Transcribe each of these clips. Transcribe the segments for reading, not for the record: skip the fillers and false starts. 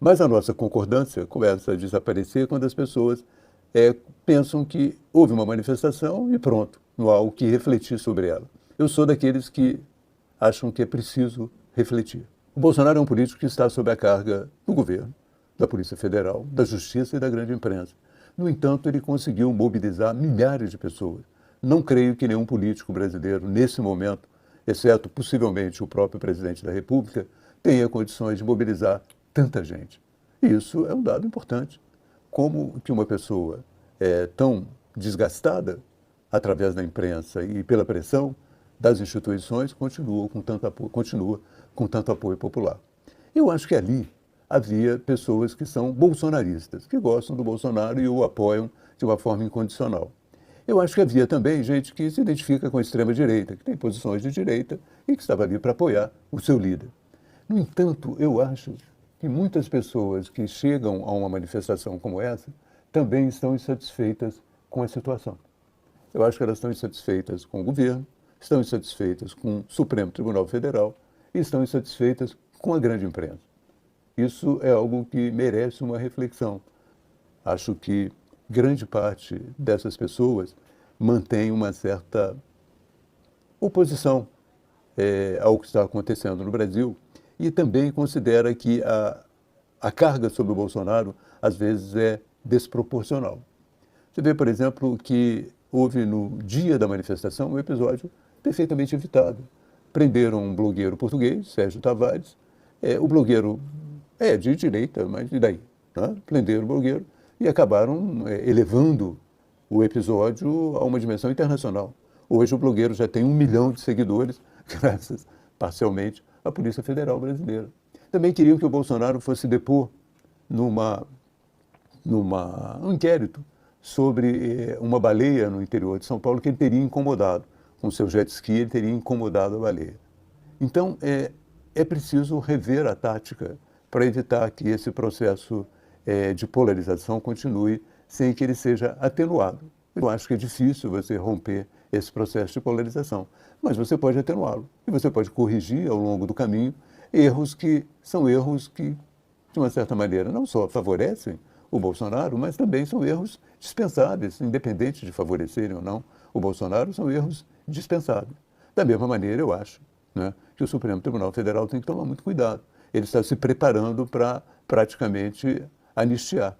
Mas a nossa concordância começa a desaparecer quando as pessoas pensam que houve uma manifestação e pronto, não há o que refletir sobre ela. Eu sou daqueles que acham que é preciso refletir. O Bolsonaro é um político que está sob a carga do governo, da Polícia Federal, da Justiça e da grande imprensa. No entanto, ele conseguiu mobilizar milhares de pessoas. Não creio que nenhum político brasileiro, nesse momento, exceto possivelmente o próprio presidente da República, tenha condições de mobilizar tanta gente. E isso é um dado importante. Como que uma pessoa tão desgastada, através da imprensa e pela pressão das instituições, continua com tanto apoio popular. Eu acho que ali havia pessoas que são bolsonaristas, que gostam do Bolsonaro e o apoiam de uma forma incondicional. Eu acho que havia também gente que se identifica com a extrema-direita, que tem posições de direita e que estava ali para apoiar o seu líder. No entanto, eu acho que muitas pessoas que chegam a uma manifestação como essa também estão insatisfeitas com a situação. Eu acho que elas estão insatisfeitas com o governo, estão insatisfeitas com o Supremo Tribunal Federal e estão insatisfeitas com a grande imprensa. Isso é algo que merece uma reflexão. Acho que grande parte dessas pessoas mantém uma certa oposição ao que está acontecendo no Brasil e também considera que a carga sobre o Bolsonaro, às vezes, é desproporcional. Você vê, por exemplo, que houve no dia da manifestação um episódio perfeitamente evitado. Prenderam um blogueiro português, Sérgio Tavares. O blogueiro é de direita, mas e daí? Né? Prenderam o blogueiro e acabaram elevando o episódio a uma dimensão internacional. Hoje o blogueiro já tem 1 milhão de seguidores, graças, parcialmente, à Polícia Federal Brasileira. Também queriam que o Bolsonaro fosse depor um inquérito sobre uma baleia no interior de São Paulo que ele teria incomodado. Com seu jet ski, ele teria incomodado a baleia. Então, é preciso rever a tática para evitar que esse processo de polarização continue sem que ele seja atenuado. Eu acho que é difícil você romper esse processo de polarização, mas você pode atenuá-lo e você pode corrigir ao longo do caminho erros que são erros que, de uma certa maneira, não só favorecem o Bolsonaro, mas também são erros dispensáveis, independente de favorecerem ou não o Bolsonaro, são erros dispensáveis. Da mesma maneira, eu acho, né, que o Supremo Tribunal Federal tem que tomar muito cuidado. Ele está se preparando para praticamente anistiar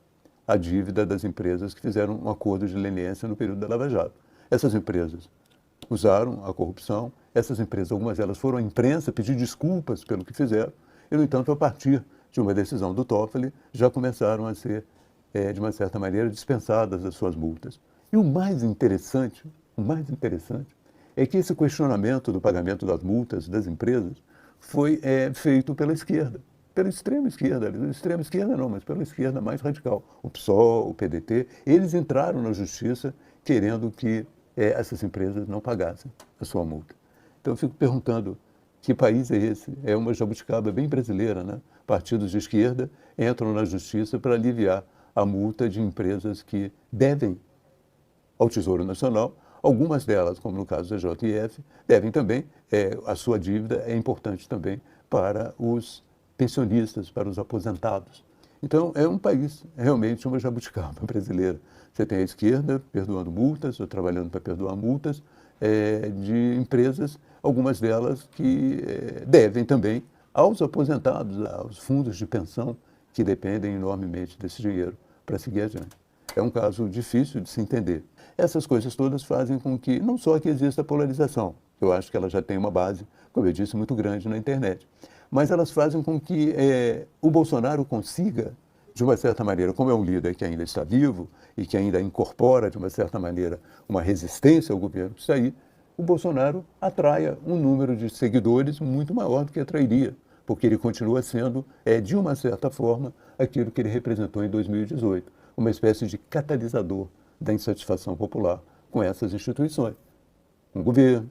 a dívida das empresas que fizeram um acordo de leniência no período da Lava Jato. Essas empresas usaram a corrupção, essas empresas, algumas delas foram à imprensa pedir desculpas pelo que fizeram, e, no entanto, a partir de uma decisão do Toffoli, já começaram a ser, de uma certa maneira, dispensadas das suas multas. E o mais interessante é que esse questionamento do pagamento das multas das empresas foi feito pela esquerda, pela extrema esquerda não, mas pela esquerda mais radical, o PSOL, o PDT. Eles entraram na justiça querendo que essas empresas não pagassem a sua multa. Então eu fico perguntando, que país é esse? É uma jabuticaba bem brasileira, né? Partidos de esquerda entram na justiça para aliviar a multa de empresas que devem ao Tesouro Nacional. Algumas delas, como no caso da JF, devem também, a sua dívida é importante também para os pensionistas, para os aposentados. Então, é um país, realmente uma jabuticaba brasileira. Você tem a esquerda perdoando multas, ou trabalhando para perdoar multas, de empresas, algumas delas que devem também aos aposentados, aos fundos de pensão, que dependem enormemente desse dinheiro para seguir adiante. É um caso difícil de se entender. Essas coisas todas fazem com que, não só que exista polarização, eu acho que ela já tem uma base, como eu disse, muito grande na internet, mas elas fazem com que o Bolsonaro consiga, de uma certa maneira, como é um líder que ainda está vivo e que ainda incorpora, de uma certa maneira, uma resistência ao governo que está aí, o Bolsonaro atraia um número de seguidores muito maior do que atrairia, porque ele continua sendo, de uma certa forma, aquilo que ele representou em 2018, uma espécie de catalisador da insatisfação popular com essas instituições, com o governo,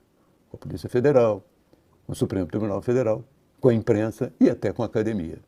com a Polícia Federal, com o Supremo Tribunal Federal, com a imprensa e até com a academia.